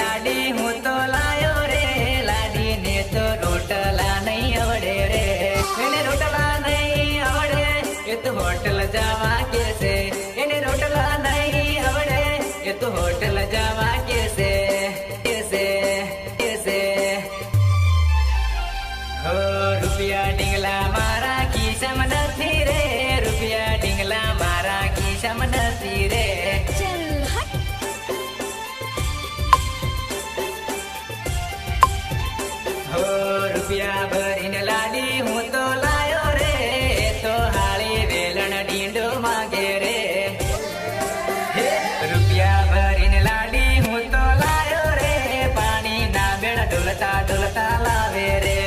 लाडी हूँ तो लायो रे लाडी ने तो रोटला नहीं आवड़े रे इन्हें रोटला नहीं आवड़े ये तो होटल जावा कैसे इन्हें रोटला नहीं आवड़े ये तो होटल जावा कैसे कैसे कैसे हो रुपया ढींगला मारा खीसा में नथी रे रुपया ढींगला मारा खीसा में नथी रे हो रुपया भरीने लाडी हूँ तो लायो रे तो हाली वेलण डींडो मागे रे हे रुपया भरीने लाडी हूँ तो लायो रे पानी ना बेड़ा डोलता डोलता लावे रे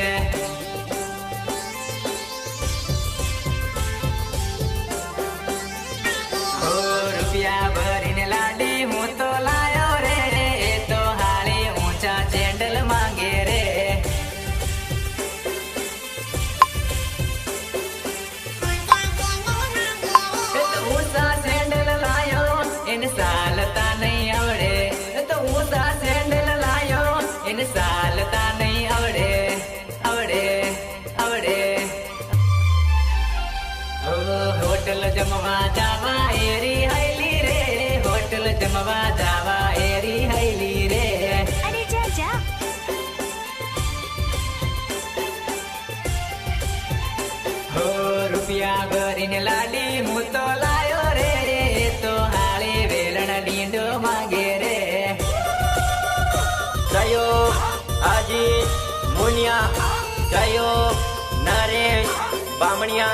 हो रुपया भरीने लाडी हूँ तो लायो रे तो हाली ऊंचा चैंडल मांगे रे सालता नहीं आवड़े तो ऊसा सैंडल लायो इन सालता नहीं आवड़े आवड़े आवड़े ओ होटल जमवा जावा एरी हैली रे होटल जमवा जावा एरी हैली रे अरे जा जा हो रुपया भरीने लाडी हूँ तो लायो रे तो हाली वेलण डींडो मागे रे जयो अजीत मुनिया जयो नरेश बामणिया